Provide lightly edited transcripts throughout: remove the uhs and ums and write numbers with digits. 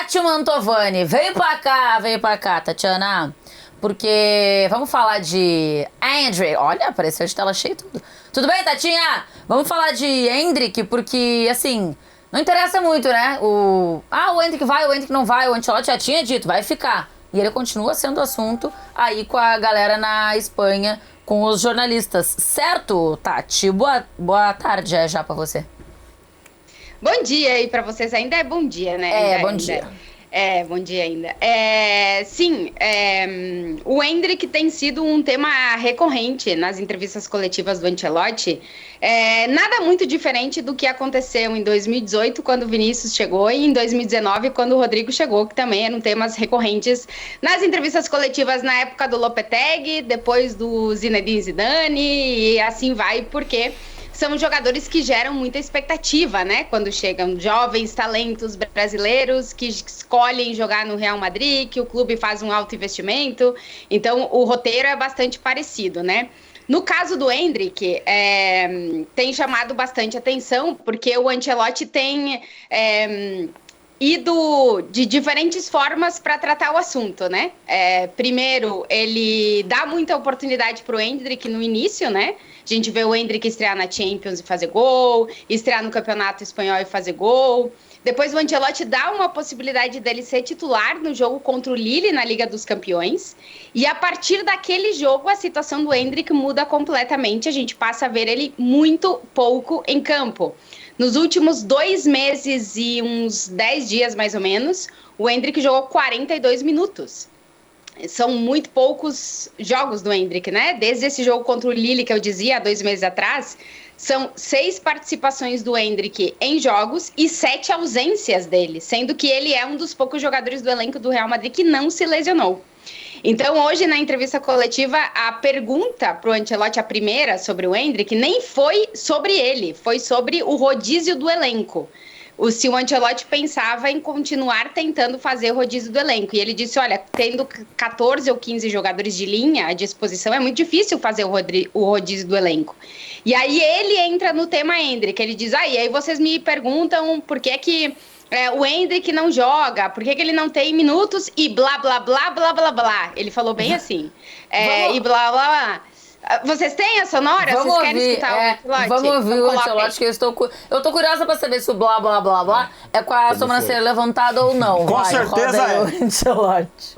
Tati Mantovani, veio pra cá, Tatiana. Porque vamos falar de Endrick. Olha, apareceu de tela cheia tudo. Tudo bem, Tatinha? Vamos falar de Endrick, porque, assim, não interessa muito, né? O Endrick vai, o Endrick não vai. O Ancelotti já tinha dito, vai ficar. E ele continua sendo assunto aí com a galera na Espanha, com os jornalistas. Certo, Tati? Boa tarde já pra você. Bom dia aí pra vocês. Ainda é bom dia, né? Bom dia. Bom dia ainda. Sim, o Endrick tem sido um tema recorrente nas entrevistas coletivas do Ancelotti. Nada muito diferente do que aconteceu em 2018, quando o Vinícius chegou, e em 2019, quando o Rodrigo chegou, que também eram temas recorrentes nas entrevistas coletivas na época do Lopetegui, depois do Zinedine Zidane, e assim vai, porque são jogadores que geram muita expectativa, né? Quando chegam jovens talentos brasileiros que escolhem jogar no Real Madrid, que o clube faz um alto investimento. Então, o roteiro é bastante parecido, né? No caso do Endrick, tem chamado bastante atenção, porque o Ancelotti tem ido de diferentes formas para tratar o assunto, né? Primeiro, ele dá muita oportunidade para o Endrick no início, né? A gente vê o Endrick estrear na Champions e fazer gol, estrear no Campeonato Espanhol e fazer gol. Depois o Ancelotti dá uma possibilidade dele ser titular no jogo contra o Lille na Liga dos Campeões. E a partir daquele jogo, a situação do Endrick muda completamente. A gente passa a ver ele muito pouco em campo. Nos últimos 2 meses e uns 10 dias, mais ou menos, o Endrick jogou 42 minutos. São muito poucos jogos do Endrick, né? Desde esse jogo contra o Lille, que eu dizia, há 2 meses atrás, são 6 participações do Endrick em jogos e 7 ausências dele, sendo que ele é um dos poucos jogadores do elenco do Real Madrid que não se lesionou. Então, hoje, na entrevista coletiva, a pergunta para o Ancelotti, a primeira sobre o Endrick, nem foi sobre ele, foi sobre o rodízio do elenco. Se o Ancelotti pensava em continuar tentando fazer o rodízio do elenco. E ele disse, olha, tendo 14 ou 15 jogadores de linha à disposição, é muito difícil fazer o rodízio do elenco. E aí ele entra no tema Endrick, ele diz, e aí vocês me perguntam por que o Endrick não joga, por que ele não tem minutos e blá, blá, blá, blá, blá, blá. Ele falou bem assim. E blá, blá, blá. Vocês têm a sonora? Vamos Vocês querem escutar o Ancelotti? Vamos ouvir o Ancelotti, que eu tô curiosa pra saber se o blá, blá, blá, blá é com a sobrancelha levantada ou não. Com certeza é. Ancelotti.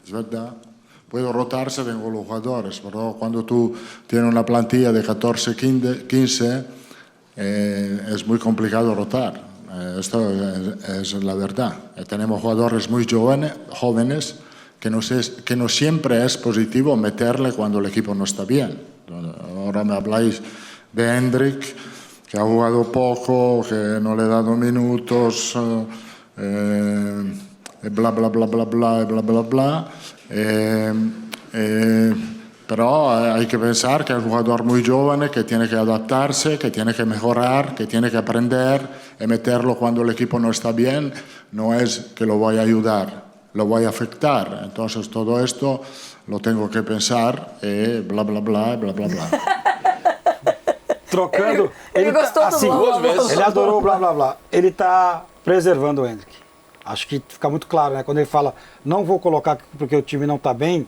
Es verdad. Puedo rotar según los jugadores, pero cuando tú tienes una plantilla de 14, 15, es muy complicado rotar. Esto es la verdad. Tenemos jugadores muy jóvenes que no siempre es positivo meterle cuando el equipo no está bien. Ahora me habláis de Endrick, que ha jugado poco, que no le he dado minutos, bla, bla, bla, bla, bla, bla, bla, bla. Pero hay que pensar que es un jugador muy joven, que tiene que adaptarse, que tiene que mejorar, que tiene que aprender, y meterlo cuando el equipo no está bien no es que lo voy a ayudar, lo voy a afectar. Entonces todo esto lo tengo que pensar e bla bla bla bla bla bla. Trocando, ele gostou do blá, blá, blá. Ele adorou o blá blá blá. Ele está preservando o Endrick. Acho que fica muito claro, né? Quando ele fala, não vou colocar porque o time não está bem,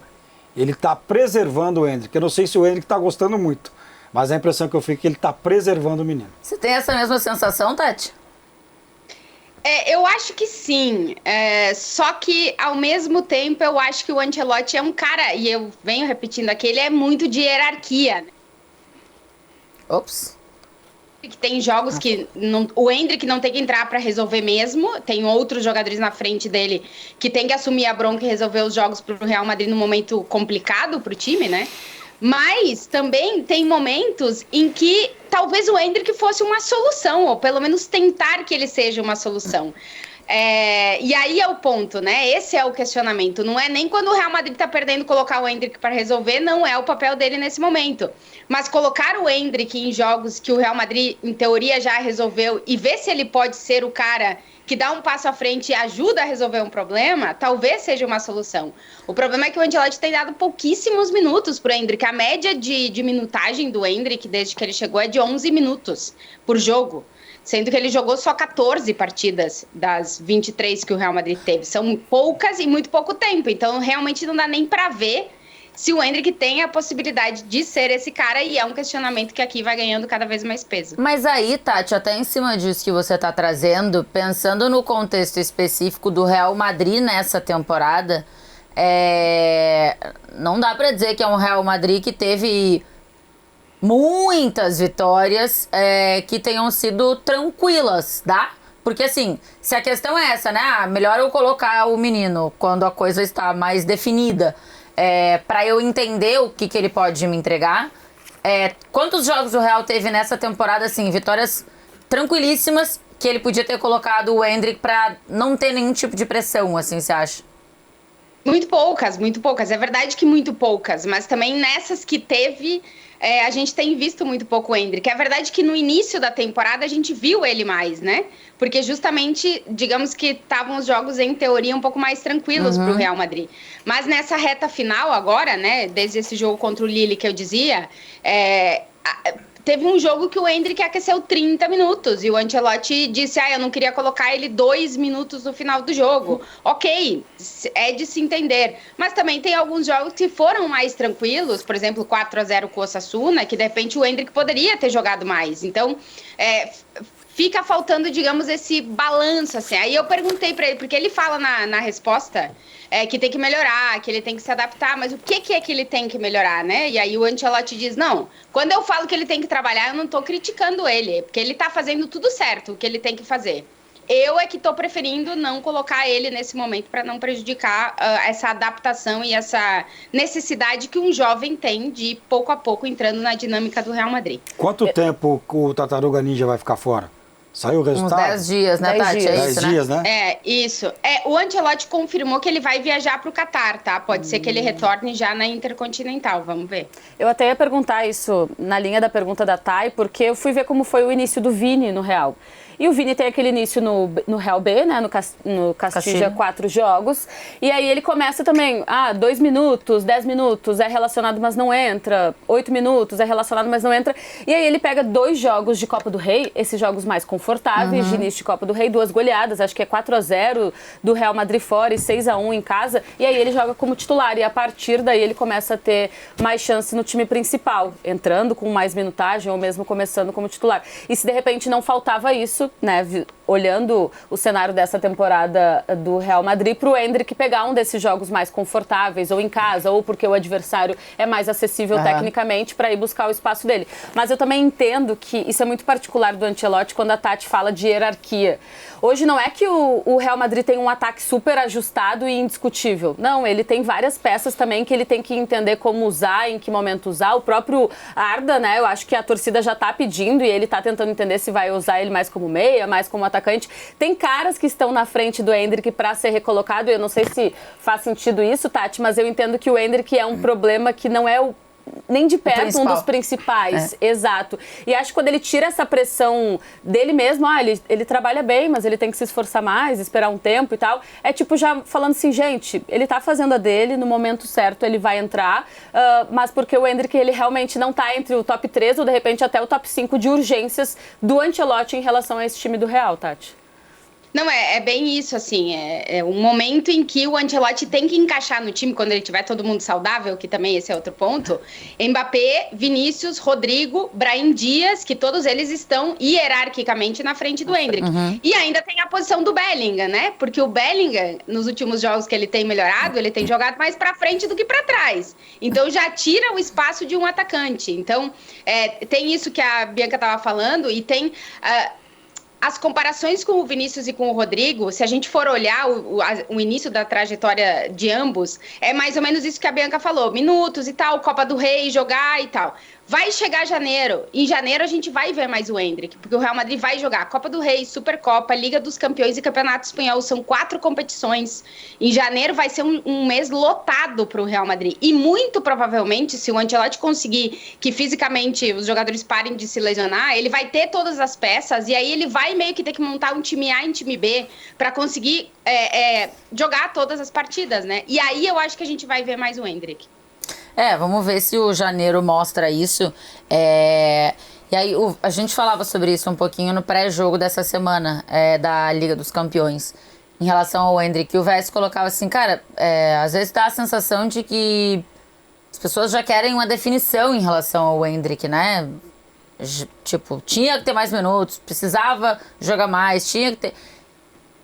ele está preservando o Endrick. Eu não sei se o Endrick está gostando muito, mas a impressão que eu fico é que ele está preservando o menino. Você tem essa mesma sensação, Tati? Eu acho que sim, só que ao mesmo tempo eu acho que o Ancelotti é um cara, e eu venho repetindo aqui, ele é muito de hierarquia, né? Ops. Que tem jogos que o Endrick não tem que entrar para resolver mesmo, tem outros jogadores na frente dele que tem que assumir a bronca e resolver os jogos para o Real Madrid num momento complicado para o time, né? Mas também tem momentos em que talvez o Endrick fosse uma solução, ou pelo menos tentar que ele seja uma solução. E aí é o ponto, né? Esse é o questionamento. Não é nem quando o Real Madrid tá perdendo colocar o Endrick para resolver, não é o papel dele nesse momento. Mas colocar o Endrick em jogos que o Real Madrid, em teoria, já resolveu e ver se ele pode ser o cara que dá um passo à frente e ajuda a resolver um problema, talvez seja uma solução. O problema é que o Ancelotti tem dado pouquíssimos minutos pro Endrick. A média de minutagem do Endrick, desde que ele chegou, é de 11 minutos por jogo. sendo que ele jogou só 14 partidas das 23 que o Real Madrid teve. São poucas e muito pouco tempo, então realmente não dá nem para ver se o Endrick tem a possibilidade de ser esse cara, e é um questionamento que aqui vai ganhando cada vez mais peso. Mas aí, Tati, até em cima disso que você tá trazendo, pensando no contexto específico do Real Madrid nessa temporada, não dá pra dizer que é um Real Madrid que teve muitas vitórias que tenham sido tranquilas, tá? Porque assim, se a questão é essa, né? Melhor eu colocar o menino quando a coisa está mais definida, para eu entender o que ele pode me entregar. Quantos jogos o Real teve nessa temporada, assim, vitórias tranquilíssimas, que ele podia ter colocado o Endrick pra não ter nenhum tipo de pressão, assim, você acha? Muito poucas, muito poucas. É verdade que muito poucas, mas também nessas que teve, a gente tem visto muito pouco o Endrick. É verdade que no início da temporada a gente viu ele mais, né? Porque justamente, digamos que estavam os jogos, em teoria, um pouco mais tranquilos para o Real Madrid. Mas nessa reta final agora, né, desde esse jogo contra o Lille que eu dizia, teve um jogo que o Endrick aqueceu 30 minutos e o Ancelotti disse, eu não queria colocar ele 2 minutos no final do jogo. Ok, é de se entender. Mas também tem alguns jogos que foram mais tranquilos, por exemplo, 4-0 com o Osasuna, que de repente o Endrick poderia ter jogado mais. Então, fica faltando, digamos, esse balanço, assim. Aí eu perguntei para ele, porque ele fala na resposta que tem que melhorar, que ele tem que se adaptar, mas o que é que ele tem que melhorar, né? E aí o Ancelotti diz, não, quando eu falo que ele tem que trabalhar, eu não tô criticando ele, porque ele tá fazendo tudo certo, o que ele tem que fazer. Eu é que tô preferindo não colocar ele nesse momento para não prejudicar essa adaptação e essa necessidade que um jovem tem de ir pouco a pouco entrando na dinâmica do Real Madrid. Quanto tempo o Tartaruga Ninja vai ficar fora? Saiu o resultado? Uns 10 dias, né, 10 Tati? dias. É 10 isso, dias, né? né? Isso. O Ancelotti confirmou que ele vai viajar para o Catar, tá? Pode ser que ele retorne já na Intercontinental, vamos ver. Eu até ia perguntar isso na linha da pergunta da Thay, porque eu fui ver como foi o início do Vini no Real. E o Vini tem aquele início no Real B, né? No Castilla, 4 jogos. E aí ele começa também, 2 minutos, 10 minutos, é relacionado, mas não entra. 8 minutos, é relacionado, mas não entra. E aí ele pega 2 jogos de Copa do Rei, esses jogos mais confortáveis de início de Copa do Rei, 2 goleadas, acho que é 4-0 do Real Madrid fora e 6-1 em casa. E aí ele joga como titular. E a partir daí ele começa a ter mais chance no time principal, entrando com mais minutagem ou mesmo começando como titular. E se de repente não faltava isso, né, olhando o cenário dessa temporada do Real Madrid, para o Endrick pegar um desses jogos mais confortáveis, ou em casa, ou porque o adversário é mais acessível tecnicamente, para ir buscar o espaço dele. Mas eu também entendo que isso é muito particular do Ancelotti quando a Tati fala de hierarquia. Hoje não é que o Real Madrid tem um ataque super ajustado e indiscutível. Não, ele tem várias peças também que ele tem que entender como usar, em que momento usar. O próprio Arda, né, eu acho que a torcida já está pedindo e ele está tentando entender se vai usar ele mais como meia, mais como atacante. Tem caras que estão na frente do Endrick para ser recolocado. Eu não sei se faz sentido isso, Tati, mas eu entendo que o Endrick é um problema que não é nem de perto um dos principais. Exato. E acho que quando ele tira essa pressão dele mesmo, ele trabalha bem, mas ele tem que se esforçar mais, esperar um tempo e tal. É tipo já falando assim, gente, ele tá fazendo a dele, no momento certo ele vai entrar, mas porque o Endrick, ele realmente não tá entre o top 3 ou de repente até o top 5 de urgências do Ancelotti em relação a esse time do Real, Tati. Não, é bem isso, assim, é um momento em que o Ancelotti tem que encaixar no time, quando ele tiver todo mundo saudável, que também esse é outro ponto, Mbappé, Vinícius, Rodrigo, Brahim Dias, que todos eles estão hierarquicamente na frente do Endrick. E ainda tem a posição do Bellingham, né? Porque o Bellingham, nos últimos jogos que ele tem melhorado, ele tem jogado mais pra frente do que pra trás. Então já tira o espaço de um atacante. Então, tem isso que a Bianca tava falando e tem... As comparações com o Vinícius e com o Rodrigo, se a gente for olhar o início da trajetória de ambos, é mais ou menos isso que a Bianca falou. Minutos e tal, Copa do Rei, jogar e tal. Vai chegar janeiro. Em janeiro a gente vai ver mais o Endrick, porque o Real Madrid vai jogar Copa do Rei, Supercopa, Liga dos Campeões e Campeonato Espanhol. São 4 competições. Em janeiro vai ser um mês lotado para o Real Madrid. E muito provavelmente, se o Ancelotti conseguir que fisicamente os jogadores parem de se lesionar, ele vai ter todas as peças e aí ele vai meio que ter que montar um time A e um time B para conseguir jogar todas as partidas, né? E aí eu acho que a gente vai ver mais o Endrick. Vamos ver se o janeiro mostra isso. E aí, a gente falava sobre isso um pouquinho no pré-jogo dessa semana, da Liga dos Campeões, em relação ao Endrick. O Vess colocava assim, cara, às vezes dá a sensação de que as pessoas já querem uma definição em relação ao Endrick, né? Tipo, tinha que ter mais minutos, precisava jogar mais, tinha que ter...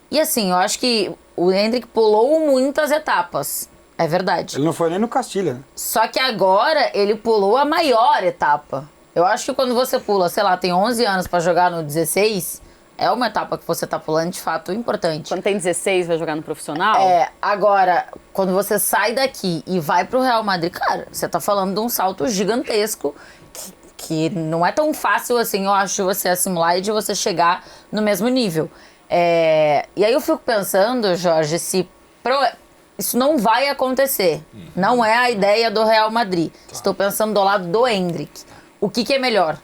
E assim, eu acho que o Endrick pulou muitas etapas, é verdade. Ele não foi nem no Castilha, né? Só que agora ele pulou a maior etapa. Eu acho que quando você pula, sei lá, tem 11 anos pra jogar no 16, é uma etapa que você tá pulando de fato importante. Quando tem 16, vai jogar no profissional? Agora, quando você sai daqui e vai pro Real Madrid, cara, você tá falando de um salto gigantesco que não é tão fácil assim, eu acho, você assimilar e de você chegar no mesmo nível. E aí eu fico pensando, Jorge, se isso não vai acontecer. Não é a ideia do Real Madrid. Estou pensando do lado do Endrick. O que é melhor?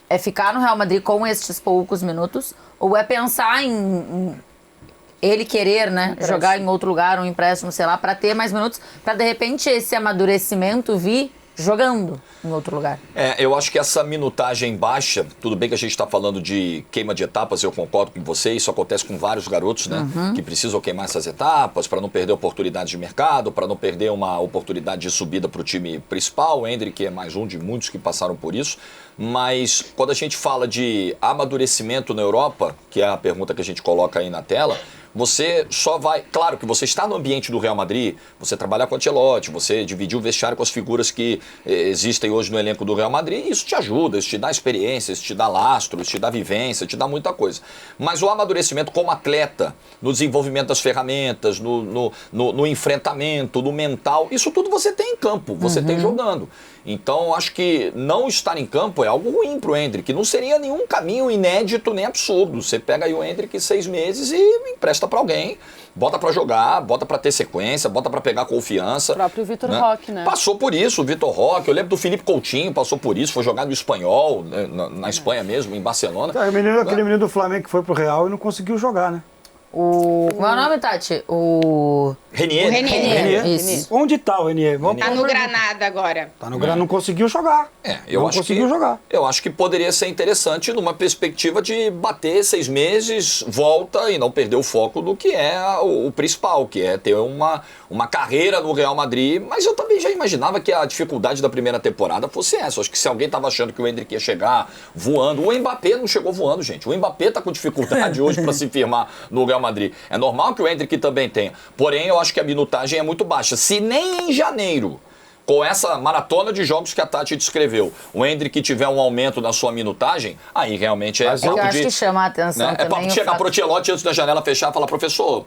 É ficar no Real Madrid com estes poucos minutos? Ou é pensar em ele querer, né, jogar em outro lugar, um empréstimo, sei lá, para ter mais minutos, para de repente esse amadurecimento vir jogando em outro lugar? Eu acho que essa minutagem baixa, tudo bem que a gente está falando de queima de etapas, eu concordo com você, isso acontece com vários garotos, né, que precisam queimar essas etapas para não perder oportunidades de mercado, para não perder uma oportunidade de subida para o time principal. O Endrick é mais um de muitos que passaram por isso, mas quando a gente fala de amadurecimento na Europa, que é a pergunta que a gente coloca aí na tela, você só vai... Claro que você está no ambiente do Real Madrid, você trabalha com o Ancelotti, você dividiu o vestiário com as figuras que existem hoje no elenco do Real Madrid, e isso te ajuda, isso te dá experiência, isso te dá lastro, isso te dá vivência, te dá muita coisa. Mas o amadurecimento como atleta, no desenvolvimento das ferramentas, no enfrentamento, no mental, isso tudo você tem em campo, você tem jogando. Então, acho que não estar em campo é algo ruim pro Endrick. Não seria nenhum caminho inédito nem absurdo. Você pega aí o Endrick 6 meses e empresta para alguém, bota para jogar, bota para ter sequência, bota para pegar confiança. O próprio Vitor Roque, né? Passou por isso, o Vitor Roque. Eu lembro do Felipe Coutinho, passou por isso, foi jogar no Espanhol, né, na Espanha mesmo, em Barcelona. Aquele menino do Flamengo que foi pro Real e não conseguiu jogar, né? Como é o nome, Tati? Renier. Renier. Isso. Onde tá o Renier? Tá no Granada agora. Tá no Granada, não conseguiu jogar. Eu acho que poderia ser interessante numa perspectiva de bater 6 meses, volta e não perder o foco do que é o principal, que é ter uma carreira no Real Madrid. Mas eu também já imaginava que a dificuldade da primeira temporada fosse essa. Acho que se alguém tava achando que o Endrick ia chegar voando, o Mbappé não chegou voando, gente. O Mbappé tá com dificuldade hoje para se firmar no Real Madrid. É normal que o Endrick também tenha. Porém, eu acho que a minutagem é muito baixa. Se nem em janeiro, com essa maratona de jogos que a Tati descreveu, o Endrick tiver um aumento na sua minutagem, aí realmente Mas eu acho que chama a atenção, né? também. É para chegar pro Ancelotti antes da janela fechar e falar, professor,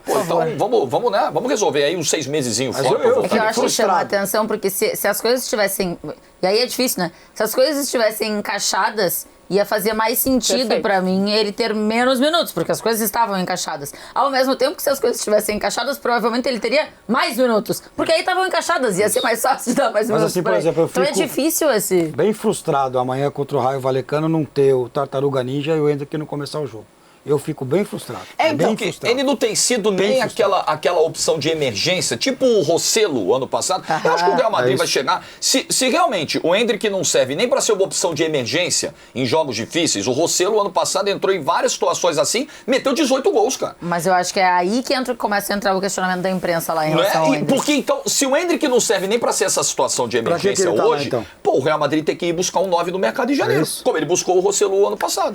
então vamos resolver aí uns 6 mesezinhos fora. É que eu acho que chama a atenção, porque se as coisas estivessem... E aí é difícil, né? Se as coisas estivessem encaixadas, ia fazer mais sentido pra mim ele ter menos minutos, porque as coisas estavam encaixadas. Ao mesmo tempo que se as coisas estivessem encaixadas, provavelmente ele teria mais minutos, porque aí estavam encaixadas, ia ser mais fácil de dar mais minutos. Mas assim, por exemplo, eu fico então é difícil esse... bem frustrado amanhã contra o Raio Vallecano não ter o Tartaruga Ninja e o Endrick não começar o jogo. Eu fico bem frustrado. Então, ele não tem sido nem aquela opção de emergência, tipo o Rossello ano passado. Eu acho que o Real Madrid vai chegar. Se realmente o Endrick não serve nem para ser uma opção de emergência em jogos difíceis, o Rossello ano passado entrou em várias situações assim, meteu 18 gols, cara. Mas eu acho que é aí que começa a entrar o questionamento da imprensa lá em relação ao Endrick. Porque então, se o Endrick não serve nem para ser essa situação de emergência hoje, o Real Madrid tem que ir buscar um 9 no mercado em janeiro, como ele buscou o Rossello ano passado.